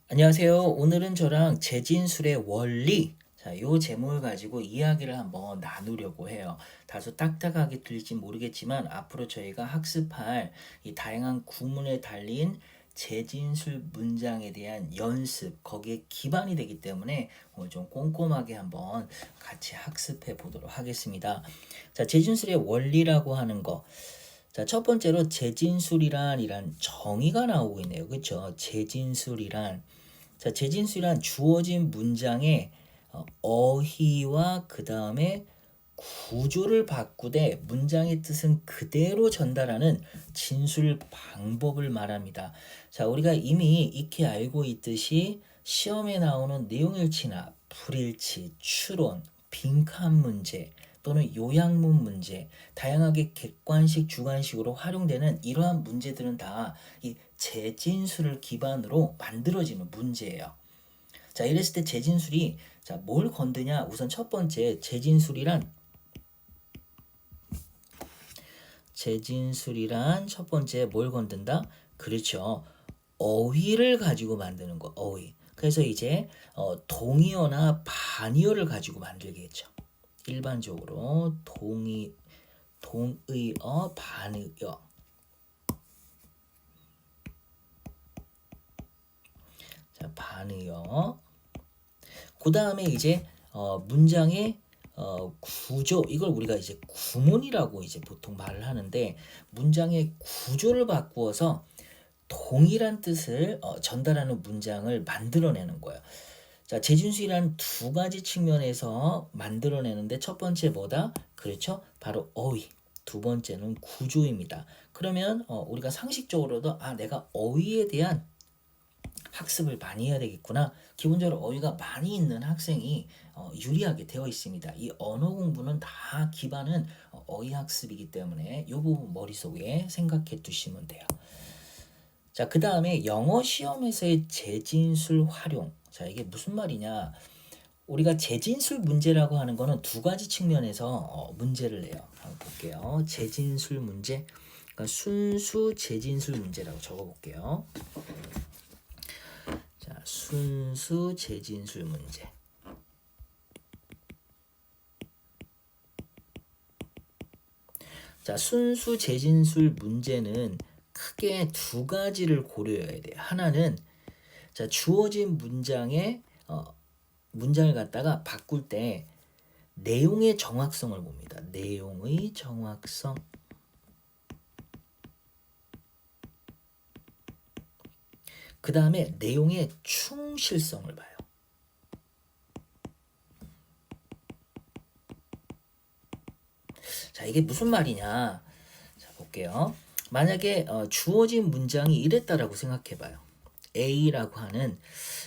안녕하세요. 오늘은 저랑 재진술의 원리, 요 제목을 가지고 이야기를 한번 나누려고 해요. 다소 딱딱하게 들릴지 모르겠지만 앞으로 저희가 학습할 이 다양한 구문에 달린 재진술 문장에 대한 연습, 거기에 기반이 되기 때문에 오늘 좀 꼼꼼하게 한번 같이 학습해 보도록 하겠습니다. 자, 재진술의 원리라고 하는 거. 자, 첫 번째로 재진술이란 정의가 나오고 있네요. 그렇죠? 재진술이란 자, 재진술이란 주어진 문장의 어휘와 그 다음에 구조를 바꾸되 문장의 뜻은 그대로 전달하는 진술 방법을 말합니다. 자, 우리가 이미 익히 알고 있듯이 시험에 나오는 내용일치나 불일치, 추론, 빈칸 문제 또는 요약문 문제, 다양하게 객관식, 주관식으로 활용되는 이러한 문제들은 다 이 재진술을 기반으로 만들어지는 문제예요. 자, 이랬을 때 재진술이 뭘 건드냐? 우선 첫 번째 재진술이란 첫 번째 뭘 건든다? 그렇죠. 어휘를 가지고 만드는 거. 어휘. 그래서 이제 동의어나 반의어를 가지고 만들겠죠. 일반적으로 동의어, 반의어. 자, 반의어. 그 다음에 이제 문장의 구조, 이걸 우리가 이제 구문이라고 이제 보통 말을 하는데, 문장의 구조를 바꾸어서 동일한 뜻을 전달하는 문장을 만들어내는 거예요. 자, 재진술이란 두 가지 측면에서 만들어내는데, 첫 번째 뭐다? 그렇죠? 바로 어휘. 두 번째는 구조입니다. 그러면 우리가 상식적으로도 내가 어휘에 대한 학습을 많이 해야 되겠구나. 기본적으로 어휘가 많이 있는 학생이 유리하게 되어 있습니다. 이 언어 공부는 다 기반은 어휘 학습이기 때문에 이 부분 머릿속에 생각해 두시면 돼요. 자, 그 다음에 영어 시험에서의 재진술 활용. 자, 이게 무슨 말이냐? 우리가 재진술 문제라고 하는 거는 두 가지 측면에서 문제를 내요. 한번 볼게요. 재진술 문제. 그러니까 순수 재진술 문제라고 적어볼게요. 자, 순수 재진술 문제. 자, 순수 재진술 문제는 크게 두 가지를 고려해야 돼요. 하나는 자, 주어진 문장을 갖다가 바꿀 때 내용의 정확성을 봅니다. 내용의 정확성. 그 다음에 내용의 충실성을 봐요. 자, 이게 무슨 말이냐? 자, 볼게요. 만약에 주어진 문장이 이랬다라고 생각해봐요. A라고 하는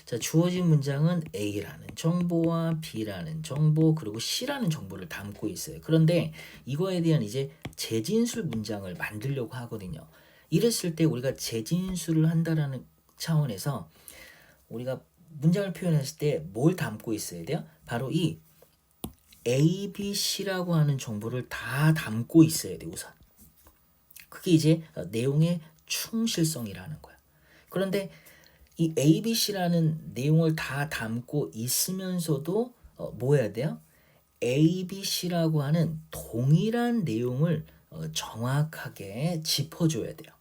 자, 주어진 문장은 A라는 정보와 B라는 정보 그리고 C라는 정보를 담고 있어요. 그런데 이거에 대한 이제 재진술 문장을 만들려고 하거든요. 이랬을 때 우리가 재진술을 한다라는 차원에서 우리가 문장을 표현했을 때 뭘 담고 있어야 돼요? 바로 이 A, B, C라고 하는 정보를 다 담고 있어야 돼 우선. 그게 이제 내용의 충실성이라는 거야. 그런데 이 A, B, C라는 내용을 다 담고 있으면서도 뭐 해야 돼요? A, B, C라고 하는 동일한 내용을 정확하게 짚어줘야 돼요.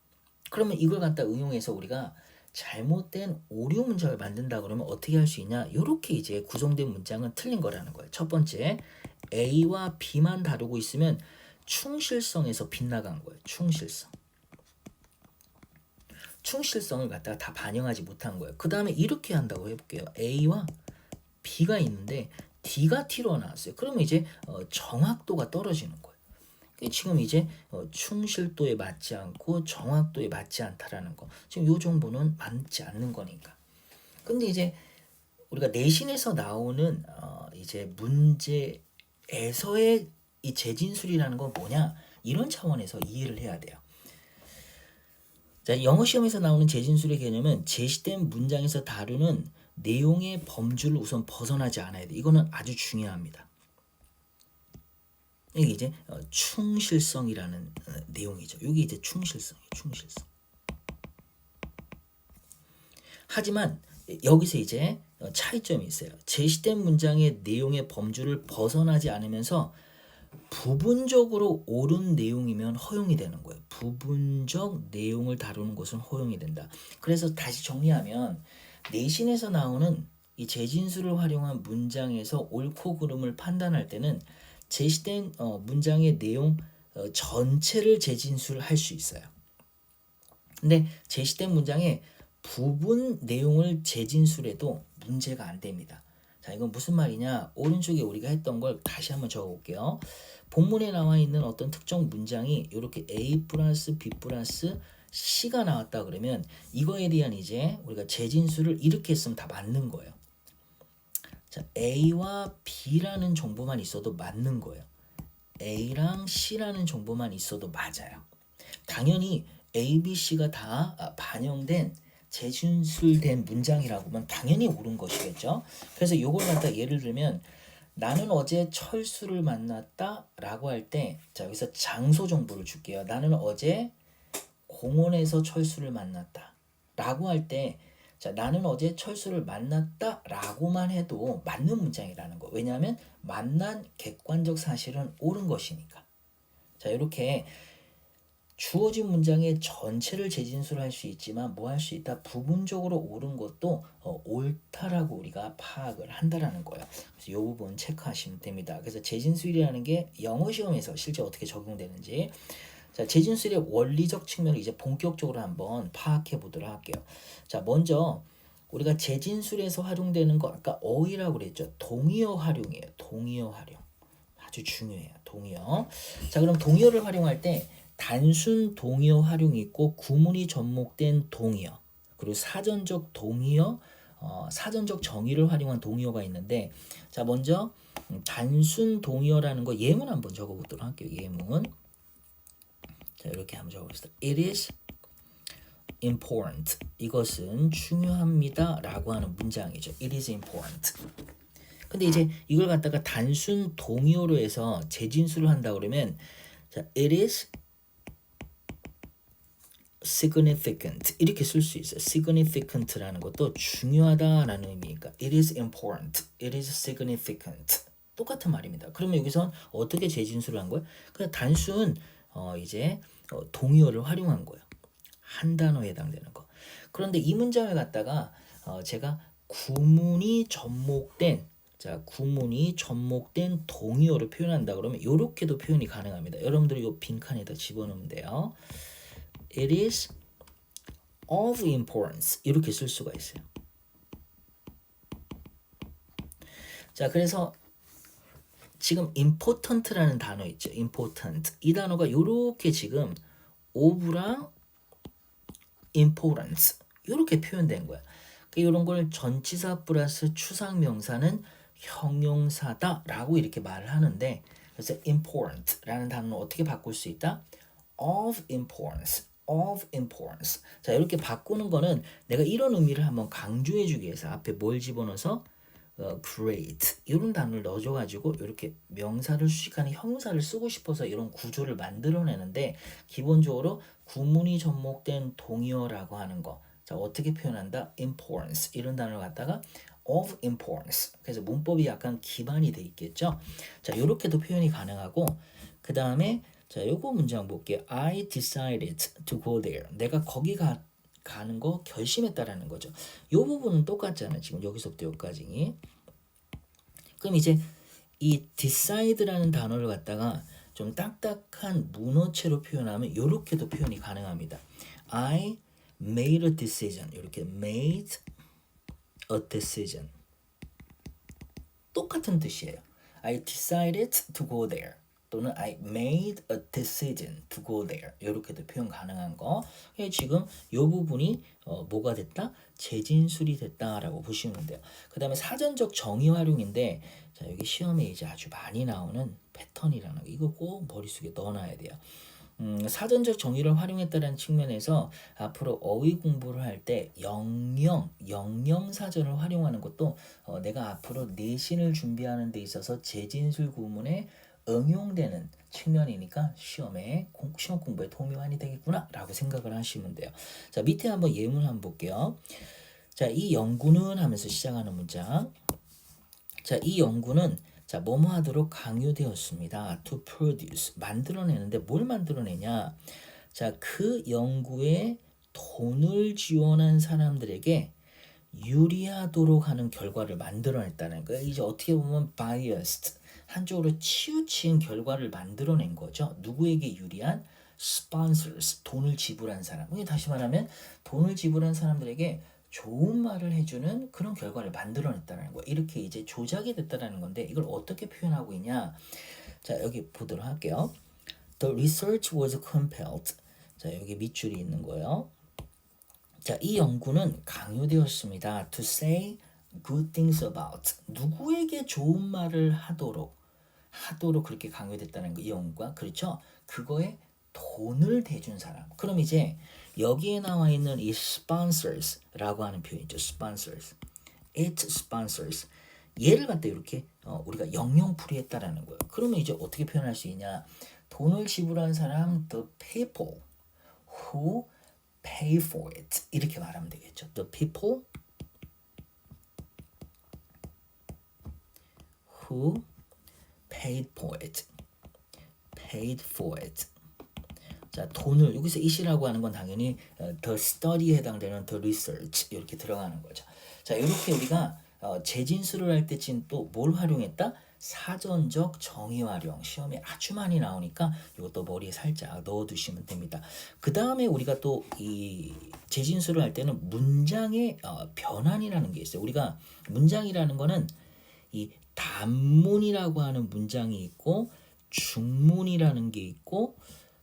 그러면 이걸 갖다 응용해서 우리가 잘못된 오류 문장을 만든다 그러면 어떻게 할 수 있냐? 이렇게 이제 구성된 문장은 틀린 거라는 거예요. 첫 번째, A와 B만 다루고 있으면 충실성에서 빗나간 거예요. 충실성을 갖다가 다 반영하지 못한 거예요. 그 다음에 이렇게 한다고 해볼게요. A와 B가 있는데 D가 T로 나왔어요. 그러면 이제 정확도가 떨어지는 거예요. 지금 이제 충실도에 맞지 않고 정확도에 맞지 않다라는 거. 지금 요 정보는 맞지 않는 거니까. 근데 이제 우리가 내신에서 나오는 이제 문제에서의 이 재진술이라는 건 뭐냐? 이런 차원에서 이해를 해야 돼요. 자, 영어 시험에서 나오는 재진술의 개념은 제시된 문장에서 다루는 내용의 범주를 우선 벗어나지 않아야 돼. 이거는 아주 중요합니다. 이게 이제 충실성이라는 내용이죠. 여기 이제 충실성. 하지만 여기서 이제 차이점이 있어요. 제시된 문장의 내용의 범주를 벗어나지 않으면서 부분적으로 옳은 내용이면 허용이 되는 거예요. 부분적 내용을 다루는 것은 허용이 된다. 그래서 다시 정리하면 내신에서 나오는 이 재진수를 활용한 문장에서 옳고 그름을 판단할 때는 제시된 문장의 내용 전체를 재진수를 할 수 있어요. 근데 제시된 문장의 부분 내용을 재진술해도 문제가 안 됩니다. 자, 이건 무슨 말이냐? 오른쪽에 우리가 했던 걸 다시 한번 적어볼게요. 본문에 나와 있는 어떤 특정 문장이 이렇게 A 플러스 B 플러스 C가 나왔다 그러면 이거에 대한 이제 우리가 재진수를 이렇게 했으면 다 맞는 거예요. 자, A와 B라는 정보만 있어도 맞는 거예요. A랑 C라는 정보만 있어도 맞아요. 당연히 A, B, C가 다 반영된 재진술된 문장이라고 하면 당연히 옳은 것이겠죠. 그래서 이걸 갖다 예를 들면 나는 어제 철수를 만났다 라고 할 때, 자, 여기서 장소 정보를 줄게요. 나는 어제 공원에서 철수를 만났다 라고 할 때, 자, 나는 어제 철수를 만났다 라고만 해도 맞는 문장이라는 거. 왜냐하면 만난 객관적 사실은 옳은 것이니까. 자, 이렇게 주어진 문장의 전체를 재진술할 수 있지만 뭐 할 수 있다? 부분적으로 옳은 것도 옳다라고 우리가 파악을 한다라는 거예요. 그래서 이 부분 체크하시면 됩니다. 그래서 재진술이라는 게 영어 시험에서 실제 어떻게 적용되는지, 자, 재진술의 원리적 측면을 이제 본격적으로 한번 파악해 보도록 할게요. 자, 먼저 우리가 재진술에서 활용되는 거 아까 어휘라고 그랬죠. 동의어 활용이에요. 동의어 활용. 아주 중요해요. 동의어. 자, 그럼 동의어를 활용할 때 단순 동의어 활용이 있고 구문이 접목된 동의어, 그리고 사전적 동의어, 사전적 정의를 활용한 동의어가 있는데, 자, 먼저 단순 동의어라는 거 예문 한번 적어보도록 할게요. 예문. 자, 이렇게 한번 적어봅시다. It is important. 이것은 중요합니다 라고 하는 문장이죠. It is important. 근데 이제 이걸 갖다가 단순 동의어로 해서 재진수를 한다 그러면, 자, it is significant 이렇게 쓸 수 있어요. significant라는 것도 중요하다라는 의미니까 it is important, it is significant 똑같은 말입니다. 그러면 여기서 어떻게 재진수를 한 거예요? 그냥 단순 이제 동의어를 활용한 거예요. 한 단어에 해당되는 거. 그런데 이 문장을 갖다가 제가 구문이 접목된, 자, 구문이 접목된 동의어로 표현한다 그러면 이렇게도 표현이 가능합니다. 여러분들이 이 빈칸에다 집어넣으면 돼요. It is of importance 이렇게 쓸 수가 있어요. 자, 그래서 지금 important라는 단어 있죠. important 이 단어가 이렇게 지금 of랑 importance 이렇게 표현된 거야. 이런 걸 전치사 플러스 추상명사는 형용사다라고 이렇게 말을 하는데, 그래서 important라는 단어는 어떻게 바꿀 수 있다? of importance. of importance. 자, 이렇게 바꾸는 거는 내가 이런 의미를 한번 강조해 주기 위해서 앞에 뭘 집어넣어서 great 이런 단어를 넣어줘 가지고 이렇게 명사를 수식하는 형용사를 쓰고 싶어서 이런 구조를 만들어내는데, 기본적으로 구문이 접목된 동의어라고 하는 거, 자, 어떻게 표현한다? importance 이런 단어를 갖다가 of importance. 그래서 문법이 약간 기반이 돼 있겠죠. 자, 이렇게도 표현이 가능하고, 그 다음에 자, 요거 문장 볼게요. I decided to go there. 내가 거기 가는 거 결심했다라는 거죠. 요 부분은 똑같잖아요. 지금 여기서부터 여기까지. 그럼 이제 이 decide라는 단어를 갖다가 좀 딱딱한 문어체로 표현하면 요렇게도 표현이 가능합니다. I made a decision. 이렇게 made a decision. 똑같은 뜻이에요. I decided to go there. 또는 I made a decision to go there. 이렇게도 표현 가능한 거. 지금 이 부분이 뭐가 됐다? 재진술이 됐다라고 보시면 돼요. 그 다음에 사전적 정의 활용인데, 자, 여기 시험에 이제 아주 많이 나오는 패턴이라는 거, 이거 꼭 머릿속에 넣어놔야 돼요. 사전적 정의를 활용했다는 측면에서 앞으로 어휘 공부를 할 때 영영사전을 활용하는 것도 내가 앞으로 내신을 준비하는 데 있어서 재진술 구문에 응용되는 측면이니까 시험 공부에 도움이 많이 되겠구나 라고 생각을 하시면 돼요. 자, 밑에 한번 예문 한번 볼게요. 자, 이 연구는 하면서 시작하는 문장. 자, 이 연구는 자, 뭐뭐 하도록 강요되었습니다. to produce. 만들어내는데 뭘 만들어내냐? 자, 그 연구에 돈을 지원한 사람들에게 유리하도록 하는 결과를 만들어냈다는 거예요. 이제 어떻게 보면 biased, 한쪽으로 치우친 결과를 만들어낸 거죠. 누구에게 유리한? sponsors, 돈을 지불한 사람. 다시 말하면 돈을 지불한 사람들에게 좋은 말을 해주는 그런 결과를 만들어냈다는 거예요. 이렇게 이제 조작이 됐다는 건데 이걸 어떻게 표현하고 있냐? 자, 여기 보도록 할게요. The research was compelled. 자, 여기 밑줄이 있는 거예요. 자, 이 연구는 강요되었습니다. To say good things about. 누구에게 좋은 말을 하도록 그렇게 강요됐다는 거, 이 연구가. 그렇죠? 그거에 돈을 대준 사람. 그럼 이제 여기에 나와 있는 이 sponsors라고 하는 표현이죠. sponsors. It sponsors. 얘를 갖다 이렇게 우리가 영영풀이했다라는 거예요. 그러면 이제 어떻게 표현할 수 있냐? 돈을 지불한 사람, the people who pay for it. 이렇게 말하면 되겠죠. The people who paid for it. paid for it. 자, 돈을 여기서 it이라고 하는 건 당연히 the study에 해당되는 the research 이렇게 들어가는 거죠. 자, 이렇게 우리가 재진술을 할 때쯤 또 뭘 활용했다? 사전적 정의 활용. 시험에 아주 많이 나오니까 이것도 머리에 살짝 넣어두시면 됩니다. 그 다음에 우리가 또 이 재진술을 할 때는 문장의 변환이라는 게 있어요. 우리가 문장이라는 거는 이 단문이라고 하는 문장이 있고 중문이라는 게 있고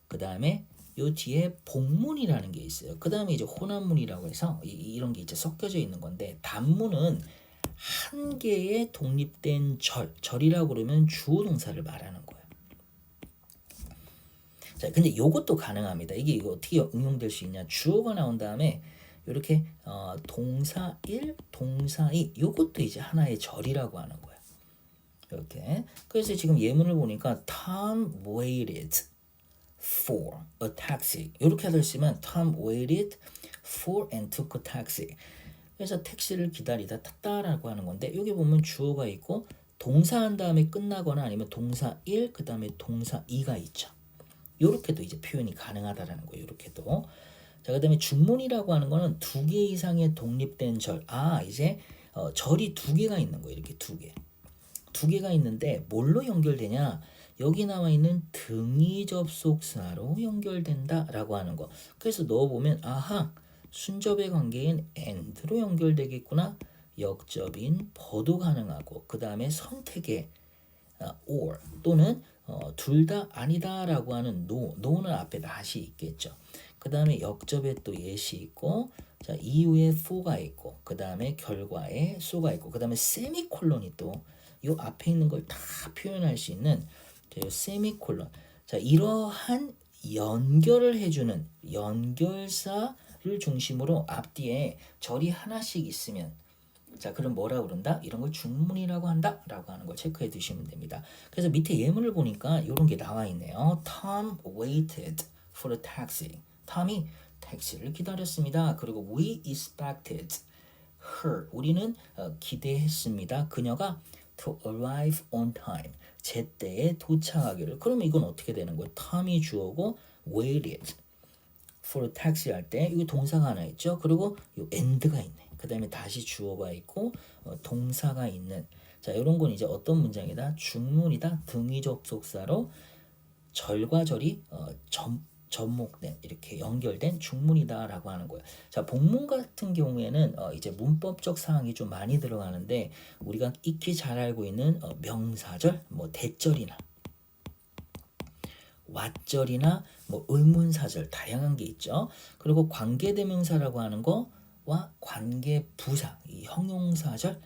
그 다음에 요 뒤에 복문이라는 게 있어요. 그 다음에 이제 혼합문이라고 해서 이런 게 이제 섞여져 있는 건데 단문은 한 개의 독립된 절이라고 그러면 주어 동사를 말하는 거예요. 자, 근데 요것도 가능합니다. 이게 어떻게 응용될 수 있냐? 주어가 나온 다음에 이렇게 동사 1, 동사 2 요것도 이제 하나의 절이라고 하는 거예요. 이렇게. 그래서 지금 예문을 보니까 Tom waited for a taxi. 이렇게 하다 쓰면 Tom waited for and took a taxi. 그래서 택시를 기다리다 탔다라고 하는 건데 여기 보면 주어가 있고 동사 한 다음에 끝나거나 아니면 동사 1, 그 다음에 동사 2가 있죠. 이렇게도 이제 표현이 가능하다라는 거예요. 이렇게도. 자, 그 다음에 중문이라고 하는 거는 두 개 이상의 독립된 절. 이제 절이 두 개가 있는 거예요. 이렇게 두 개. 두 개가 있는데 뭘로 연결되냐? 여기 나와 있는 등위 접속사로 연결된다라고 하는 거. 그래서 넣어보면 아하, 순접의 관계인 and로 연결되겠구나. 역접인 버도 가능하고 그 다음에 선택의 or 또는 둘 다 아니다라고 하는 no는 앞에 not이 있겠죠. 그 다음에 역접에 또 yes이 있고 자 이후에 for가 있고 그 다음에 결과에 so가 있고 그 다음에 세미콜론이 또 이 앞에 있는 걸 다 표현할 수 있는 세미콜론. 자, 이러한 연결을 해주는 연결사를 중심으로 앞뒤에 절이 하나씩 있으면 자, 그럼 뭐라 그런다? 이런 걸 중문이라고 한다라고 하는 걸 체크해 두시면 됩니다. 그래서 밑에 예문을 보니까 이런 게 나와 있네요. Tom waited for a taxi. 톰이 택시를 기다렸습니다. 그리고 we expected her. 우리는 기대했습니다. 그녀가 to arrive on time. 제때에 도착하기를. 그러면 이건 어떻게 되는 거예요? 톰이 주어고 waited for a taxi 할 때 이거 동사가 하나 있죠. 그리고 이 and가 있네. 그 다음에 다시 주어가 있고 동사가 있는. 자, 이런 건 이제 어떤 문장이다? 중문이다. 등위 접속사로 절과 절이 접목된 이렇게 연결된 중문이다라고 하는 거예요. 자, 복문 같은 경우에는 이제 문법적 사항이 좀 많이 들어가는데 우리가 익히 잘 알고 있는 명사절, 뭐 대절이나 왓절이나 뭐 의문사절 다양한 게 있죠. 그리고 관계대명사라고 하는 거와 관계부사, 이 형용사절,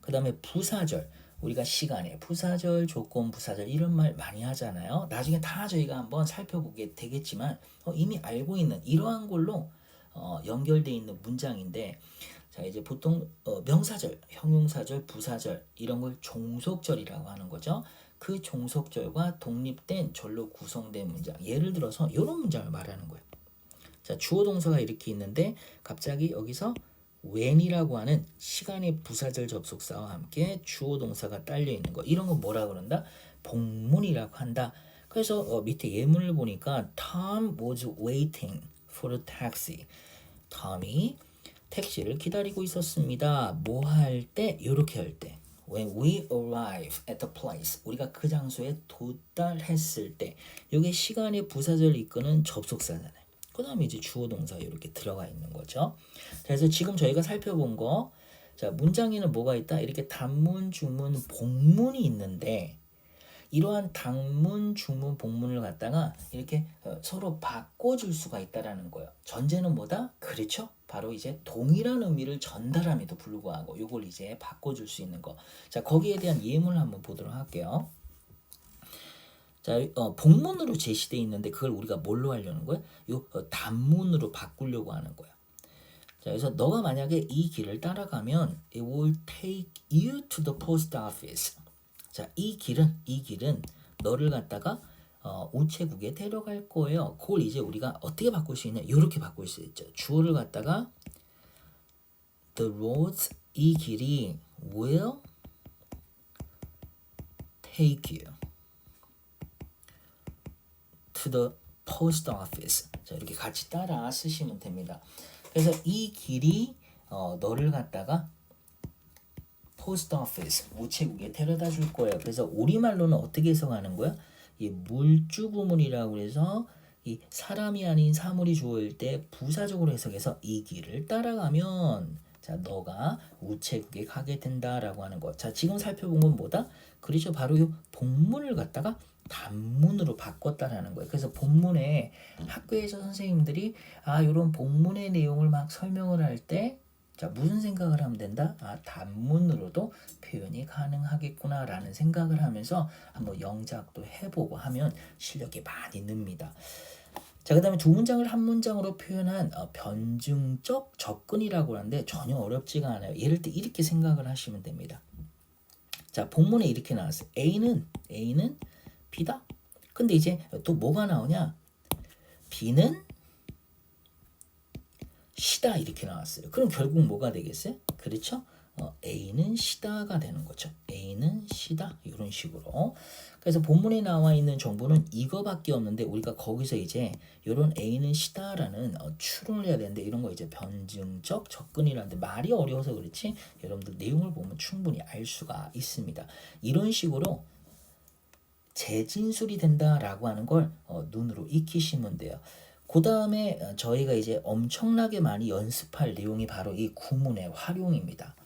그 다음에 부사절. 우리가 시간에 부사절, 조건 부사절 이런 말 많이 하잖아요. 나중에 다 저희가 한번 살펴보게 되겠지만 이미 알고 있는 이러한 걸로 연결되어 있는 문장인데 자 이제 보통 명사절, 형용사절, 부사절 이런 걸 종속절이라고 하는 거죠. 그 종속절과 독립된 절로 구성된 문장. 예를 들어서 이런 문장을 말하는 거예요. 자, 주어 동사가 이렇게 있는데 갑자기 여기서 when이라고 하는 시간의 부사절 접속사와 함께 주어 동사가 딸려 있는 거. 이런 거 뭐라 그런다? 복문이라고 한다. 그래서 밑에 예문을 보니까 Tom was waiting for a taxi. 톰이 택시를 기다리고 있었습니다. 뭐 할 때? 이렇게 할 때. When we arrive at the place. 우리가 그 장소에 도달했을 때. 이게 시간의 부사절 이끄는 접속사잖아요. 그 다음에 이제 주어 동사 이렇게 들어가 있는 거죠. 그래서 지금 저희가 살펴본 거, 자, 문장에는 뭐가 있다? 이렇게 단문, 주문, 복문이 있는데, 이러한 단문, 주문, 복문을 갖다가 이렇게 서로 바꿔줄 수가 있다라는 거예요. 전제는 뭐다? 그렇죠? 바로 이제 동일한 의미를 전달함에도 불구하고 이걸 이제 바꿔줄 수 있는 거. 자, 거기에 대한 예문을 한번 보도록 할게요. 자, 복문으로 제시되어 있는데 그걸 우리가 뭘로 하려는 거야? 요 단문으로 바꾸려고 하는 거야. 자, 그래서 너가 만약에 이 길을 따라가면 it will take you to the post office. 자, 이 길은 너를 갖다가 우체국에 데려갈 거예요. 그걸 이제 우리가 어떻게 바꿀 수 있냐? 이렇게 바꿀 수 있죠. 주어를 갖다가 the roads, 이 길이 will take you to the post office. 자, 이렇게 같이 따라 쓰시면 됩니다. 그래서 이 길이 너를 갖다가 포스트 오피스, 우체국에 데려다 줄 거예요. 그래서 우리말로는 어떻게 해석하는 거야? 이 물주구문이라고 해서 이 사람이 아닌 사물이 주어일 때 부사적으로 해석해서 이 길을 따라가면 자, 너가 우체국에 가게 된다라고 하는 거. 자, 지금 살펴본 건 뭐다? 그렇죠. 바로 이 본문을 갖다가 단문으로 바꿨다라는 거예요. 그래서 본문에 학교에서 선생님들이 이런 본문의 내용을 막 설명을 할 때 자, 무슨 생각을 하면 된다? 단문으로도 표현이 가능하겠구나 라는 생각을 하면서 한번 영작도 해보고 하면 실력이 많이 늡니다. 자, 그 다음에 두 문장을 한 문장으로 표현한 변증적 접근이라고 하는데 전혀 어렵지가 않아요. 예를 들어 이렇게 생각을 하시면 됩니다. 자, 본문에 이렇게 나왔어요. A는 B다. 근데 이제 또 뭐가 나오냐? B는 시다 이렇게 나왔어요. 그럼 결국 뭐가 되겠어요? 그렇죠? A는 시다가 되는 거죠. A는 시다 이런 식으로. 그래서 본문에 나와 있는 정보는 이거밖에 없는데 우리가 거기서 이제 이런 A는 시다라는 추론을 해야 되는데 이런 거 이제 변증적 접근이라는데 말이 어려워서 그렇지 여러분들 내용을 보면 충분히 알 수가 있습니다. 이런 식으로 재진술이 된다라고 하는 걸 눈으로 익히시면 돼요. 그 다음에 저희가 이제 엄청나게 많이 연습할 내용이 바로 이 구문의 활용입니다.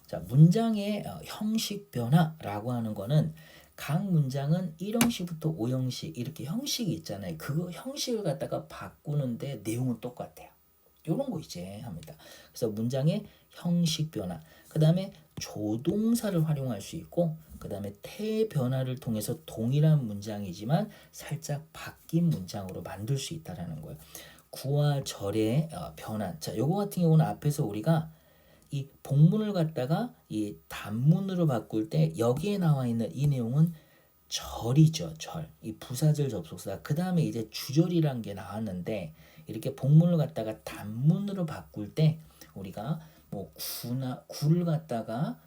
자, 문장의 형식 변화라고 하는 거는 각 문장은 1형식부터 5형식 이렇게 형식이 있잖아요. 그 형식을 갖다가 바꾸는데 내용은 똑같아요. 이런 거 이제 합니다. 그래서 문장의 형식 변화, 그 다음에 조동사를 활용할 수 있고 그 다음에 태 변화를 통해서 동일한 문장이지만 살짝 바뀐 문장으로 만들 수 있다라는 거예요. 구와 절의 변환. 자, 요거 같은 경우는 앞에서 우리가 이 복문을 갖다가 이 단문으로 바꿀 때 여기에 나와 있는 이 내용은 절이죠, 절. 이 부사절 접속사. 그 다음에 이제 주절이란 게 나왔는데 이렇게 복문을 갖다가 단문으로 바꿀 때 우리가 뭐 구를 갖다가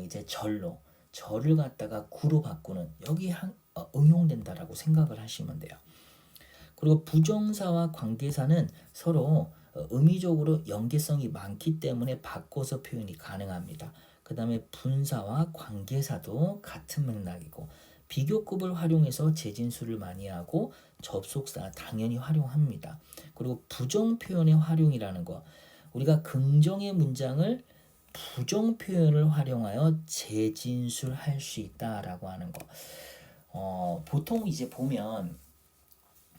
이제 절을 갖다가 구로 바꾸는 여기 응용된다라고 생각을 하시면 돼요. 그리고 부정사와 관계사는 서로 의미적으로 연계성이 많기 때문에 바꿔서 표현이 가능합니다. 그 다음에 분사와 관계사도 같은 맥락이고 비교급을 활용해서 재진술을 많이 하고 접속사 당연히 활용합니다. 그리고 부정 표현의 활용이라는 거 우리가 긍정의 문장을 부정 표현을 활용하여 재진술할 수 있다라고 하는 거. 보통 이제 보면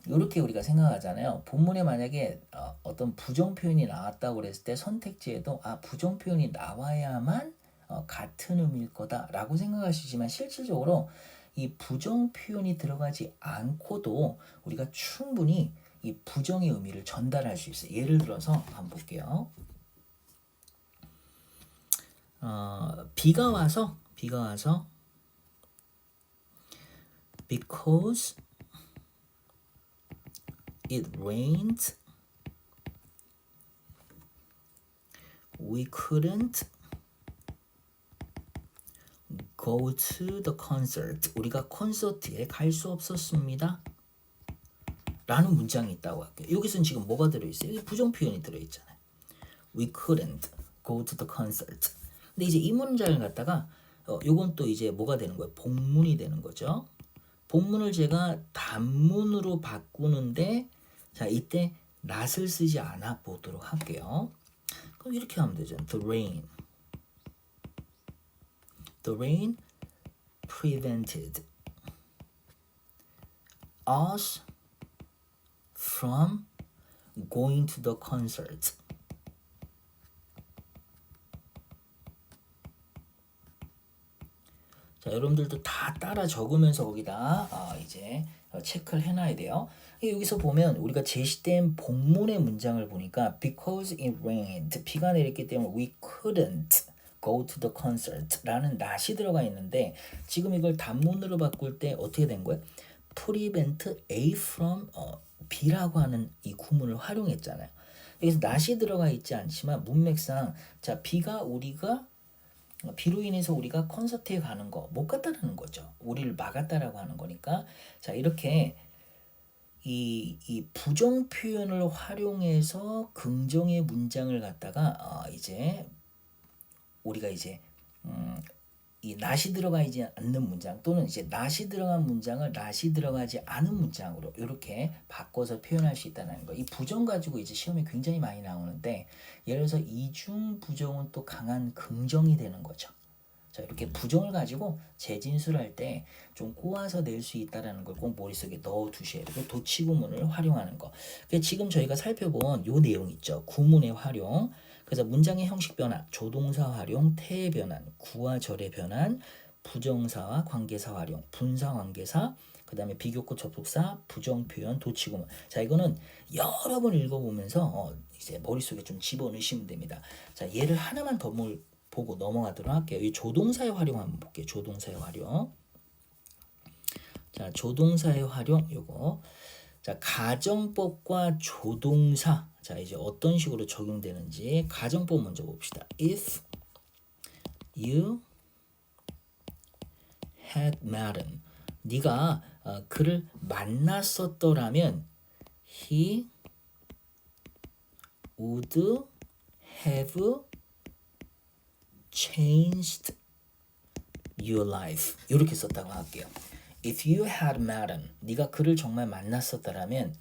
이렇게 우리가 생각하잖아요. 본문에 만약에 어떤 부정 표현이 나왔다고 그랬을 때 선택지에도 부정 표현이 나와야만 같은 의미일 거다라고 생각하시지만 실질적으로 이 부정 표현이 들어가지 않고도 우리가 충분히 이 부정의 의미를 전달할 수 있어요. 예를 들어서 한번 볼게요. 비가 와서 because it rained We couldn't go to the concert. 우리가 콘서트에 갈 수 없었습니다. 라는 문장이 있다고 할게요. 여기서는 지금 뭐가 들어있어요? 여기 부정 표현이 들어있잖아요. We couldn't go to the concert. 근데 이제 이 문장을 갖다가 요건 또 이제 뭐가 되는 거예요? 복문이 되는 거죠. 복문을 제가 단문으로 바꾸는데 자 이때 not을 쓰지 않아 보도록 할게요. 그럼 이렇게 하면 되죠. The rain prevented us from going to the concert. 자, 여러분들도 다 따라 적으면서 거기다 이제 체크를 해놔야 돼요. 여기서 보면 우리가 제시된 본문의 문장을 보니까 because it rained, 비가 내렸기 때문에 we couldn't go to the concert 라는 not이 들어가 있는데 지금 이걸 단문으로 바꿀 때 어떻게 된 거예요? prevent A from B라고 하는 이 구문을 활용했잖아요. 여기서 not이 들어가 있지 않지만 문맥상 자 비로 인해서 우리가 콘서트에 가는 거 못 갔다라는 거죠. 우리를 막았다라고 하는 거니까 자 이렇게 이 부정 표현을 활용해서 긍정의 문장을 갖다가 이제 우리가 이제 이 not이 들어가 있지 않는 문장 또는 이제 not이 들어간 문장을 not이 들어가지 않은 문장으로 이렇게 바꿔서 표현할 수 있다는 거. 이 부정 가지고 이제 시험에 굉장히 많이 나오는데 예를 들어서 이중 부정은 또 강한 긍정이 되는 거죠. 자 이렇게 부정을 가지고 재진술할 때 좀 꼬아서 낼 수 있다는 걸 꼭 머릿속에 넣어 두셔야 되고 도치구문을 활용하는 거. 지금 저희가 살펴본 요 내용 있죠. 구문의 활용. 그래서 문장의 형식 변화, 조동사 활용, 태의 변환, 구와 절의 변환, 부정사와 관계사 활용, 분사 관계사, 그 다음에 비교급 접속사, 부정 표현, 도치구문. 자 이거는 여러 번 읽어보면서 이제 머릿속에 좀 집어넣으시면 됩니다. 자 예를 하나만 더 보고 넘어가도록 할게요. 이 조동사의 활용 한번 볼게요. 조동사의 활용. 자, 조동사의 활용 요거. 자, 가정법과 조동사. 자, 이제 어떤 식으로 적용되는지 가정법 먼저 봅시다. If you had met him. 네가 그를 만났었더라면 he would have changed your life. 이렇게 썼다고 할게요. If you had met him, 네가 그를 정말 만났었다라면,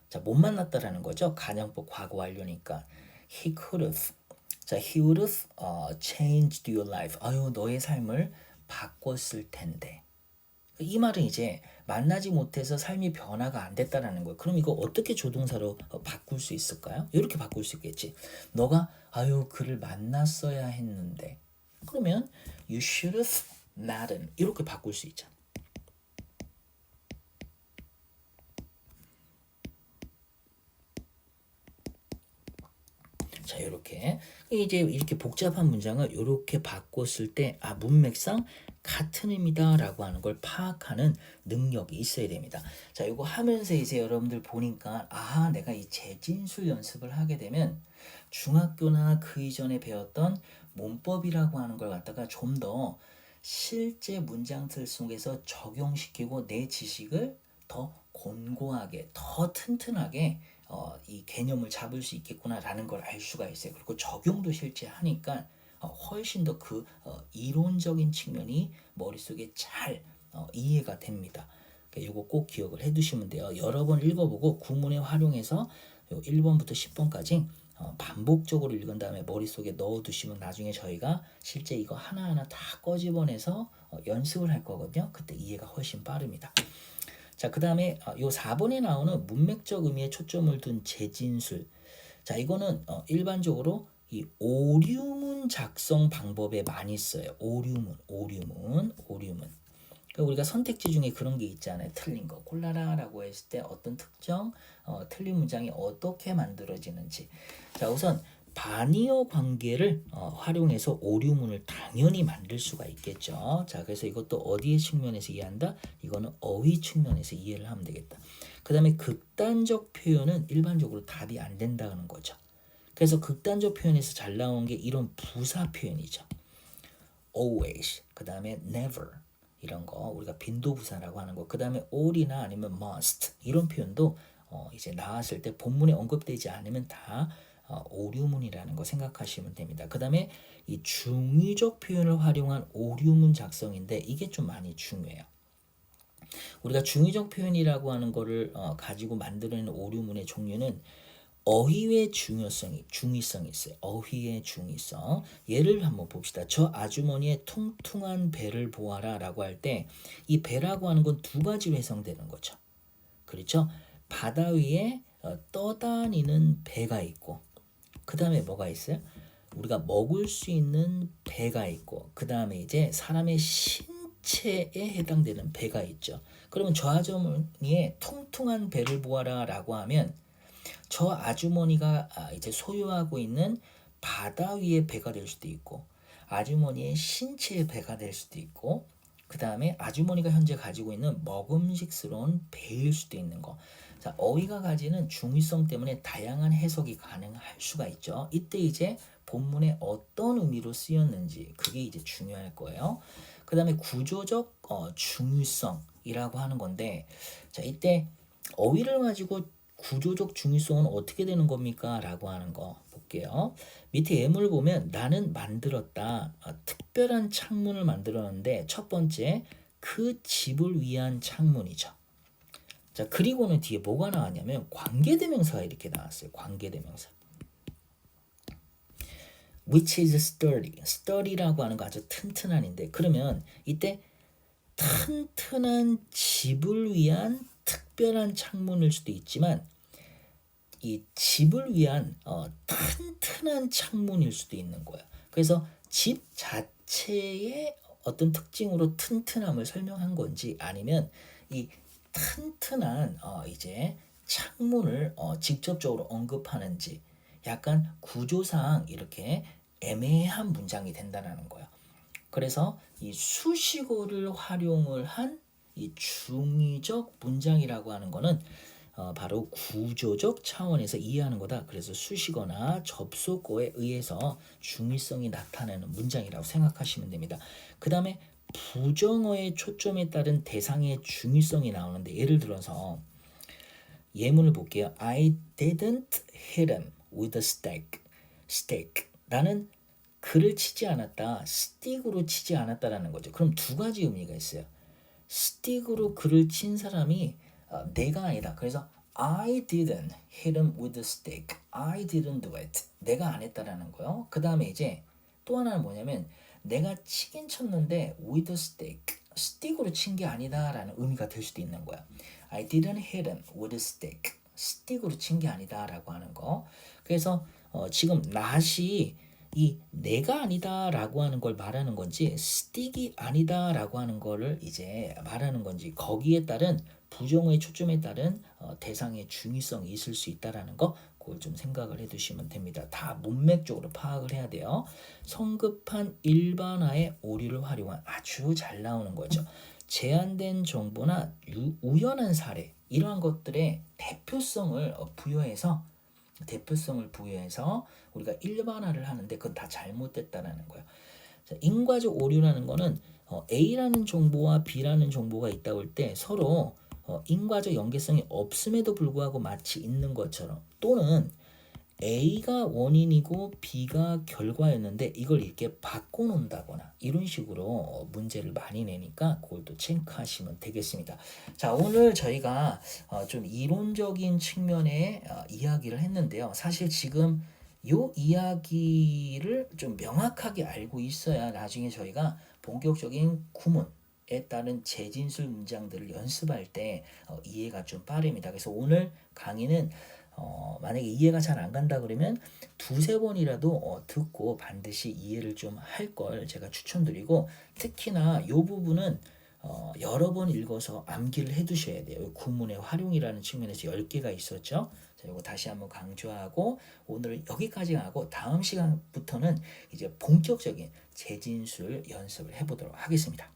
자, 못 만났다라는 거죠. 가정법 과거 완료니까. He could have, 자, he would have changed your life. 아유, 너의 삶을 바꿨을 텐데. 이 말은 이제 만나지 못해서 삶이 변화가 안 됐다라는 거예요. 그럼 이거 어떻게 조동사로 바꿀 수 있을까요? 이렇게 바꿀 수 있겠지. 너가 아유 그를 만났어야 했는데. 그러면 you should have met him. 이렇게 바꿀 수 있잖아. 자, 이렇게 이제 이렇게 복잡한 문장을 이렇게 바꿨을 때 문맥상 같은 의미다라고 하는 걸 파악하는 능력이 있어야 됩니다. 자, 이거 하면서 이제 여러분들 보니까 내가 이 재진술 연습을 하게 되면 중학교나 그 이전에 배웠던 문법이라고 하는 걸 갖다가 좀 더 실제 문장들 속에서 적용시키고 내 지식을 더 곤고하게, 더 튼튼하게 이 개념을 잡을 수 있겠구나라는 걸 알 수가 있어요. 그리고 적용도 실제 하니까 훨씬 더 그 이론적인 측면이 머릿속에 잘 이해가 됩니다. 이거 꼭 기억을 해두시면 돼요. 여러 번 읽어보고 구문에 활용해서 1번부터 10번까지 반복적으로 읽은 다음에 머릿속에 넣어두시면 나중에 저희가 실제 이거 하나하나 다 꺼집어내서 연습을 할 거거든요. 그때 이해가 훨씬 빠릅니다. 자, 그 다음에 요 4번에 나오는 문맥적 의미에 초점을 둔 재진술. 자, 이거는 일반적으로 이 오류문 작성 방법에 많이 써요. 오류문. 그러니까 우리가 선택지 중에 그런 게 있잖아요. 틀린 거 골라라라고 했을 때 어떤 특정 틀린 문장이 어떻게 만들어지는지. 자, 우선 반의어 관계를 활용해서 오류문을 당연히 만들 수가 있겠죠. 자, 그래서 이것도 어디의 측면에서 이해한다? 이거는 어휘 측면에서 이해를 하면 되겠다. 그 다음에 극단적 표현은 일반적으로 답이 안 된다는 거죠. 그래서 극단적 표현에서 잘 나오는 게 이런 부사 표현이죠. always, 그 다음에 never 이런 거 우리가 빈도부사라고 하는 거, 그 다음에 all이나 아니면 must 이런 표현도 이제 나왔을 때 본문에 언급되지 않으면 다 오류문이라는 거 생각하시면 됩니다. 그 다음에 이 중의적 표현을 활용한 오류문 작성인데 이게 좀 많이 중요해요. 우리가 중의적 표현이라고 하는 거를 가지고 만들어낸 오류문의 종류는 어휘의 중의성이 있어요. 어휘의 중의성. 예를 한번 봅시다. 저 아주머니의 퉁퉁한 배를 보아라 라고 할 때 이 배라고 하는 건 두 가지로 해석되는 거죠. 그렇죠? 바다 위에 떠다니는 배가 있고 그 다음에 뭐가 있어요? 우리가 먹을 수 있는 배가 있고 그 다음에 이제 사람의 신체에 해당되는 배가 있죠. 그러면 저 아주머니의 퉁퉁한 배를 보아라 라고 하면 저 아주머니가 이제 소유하고 있는 바다 위의 배가 될 수도 있고 아주머니의 신체의 배가 될 수도 있고 그 다음에 아주머니가 현재 가지고 있는 먹음직스러운 배일 수도 있는 거. 자, 어휘가 가지는 중의성 때문에 다양한 해석이 가능할 수가 있죠. 이때 이제 본문에 어떤 의미로 쓰였는지 그게 이제 중요할 거예요. 그 다음에 구조적 중의성이라고 하는 건데 자, 이때 어휘를 가지고 구조적 중의성은 어떻게 되는 겁니까? 라고 하는 거 볼게요. 밑에 예문을 보면 나는 만들었다. 특별한 창문을 만들었는데 첫 번째 그 집을 위한 창문이죠. 자, 그리고는 뒤에 뭐가 나왔냐면 관계대명사가 이렇게 나왔어요. 관계대명사. Which is sturdy. sturdy라고 하는 거 아주 튼튼한인데 그러면 이때 튼튼한 집을 위한 특별한 창문일 수도 있지만 이 집을 위한 튼튼한 창문일 수도 있는 거예요. 그래서 집 자체의 어떤 특징으로 튼튼함을 설명한 건지 아니면 이 튼튼한 이제 창문을 직접적으로 언급하는지 약간 구조상 이렇게 애매한 문장이 된다는 거예요. 그래서 이 수식어를 활용을 한 이 중의적 문장이라고 하는 거는 바로 구조적 차원에서 이해하는 거다. 그래서 수식어나 접속어에 의해서 중의성이 나타나는 문장이라고 생각하시면 됩니다. 그 다음에 부정어의 초점에 따른 대상의 중의성이 나오는데 예를 들어서 예문을 볼게요. I didn't hit him with a stick. 나는 그를 치지 않았다. 스틱으로 치지 않았다라는 거죠. 그럼 두 가지 의미가 있어요. 스틱으로 그를 친 사람이 내가 아니다. 그래서 I didn't hit him with a stick. I didn't do it. 내가 안 했다라는 거요. 그 다음에 이제 또 하나는 뭐냐면 내가 치긴 쳤는데 with a stick. 스틱으로 친 게 아니다라는 의미가 될 수도 있는 거야. I didn't hit him with a stick. 스틱으로 친 게 아니다라고 하는 거. 그래서 지금 not이 이 내가 아니다라고 하는 걸 말하는 건지 스틱이 아니다라고 하는 거를 이제 말하는 건지 거기에 따른 부정어의 초점에 따른 대상의 중의성이 있을 수 있다라는 거 그걸 좀 생각을 해두시면 됩니다. 다 문맥적으로 파악을 해야 돼요. 성급한 일반화의 오류를 활용한 아주 잘 나오는 거죠. 제한된 정보나 우연한 사례 이러한 것들의 대표성을 부여해서 우리가 일반화를 하는데 그건 다 잘못됐다라는 거예요. 자, 인과적 오류라는 거는 A라는 정보와 B라는 정보가 있다고 할 때 서로 인과적 연계성이 없음에도 불구하고 마치 있는 것처럼 또는 A가 원인이고 B가 결과였는데 이걸 이렇게 바꿔놓는다거나 이런 식으로 문제를 많이 내니까 그걸 또 체크하시면 되겠습니다. 자, 오늘 저희가 좀 이론적인 측면의 이야기를 했는데요. 사실 지금 요 이야기를 좀 명확하게 알고 있어야 나중에 저희가 본격적인 구문에 따른 재진술 문장들을 연습할 때 이해가 좀 빠릅니다. 그래서 오늘 강의는 만약에 이해가 잘 안 간다 그러면 두세 번이라도 듣고 반드시 이해를 좀 할 걸 제가 추천드리고 특히나 이 부분은 여러 번 읽어서 암기를 해 두셔야 돼요. 구문의 활용이라는 측면에서 10개가 있었죠. 자, 이거 다시 한번 강조하고 오늘 여기까지 하고 다음 시간부터는 이제 본격적인 재진술 연습을 해보도록 하겠습니다.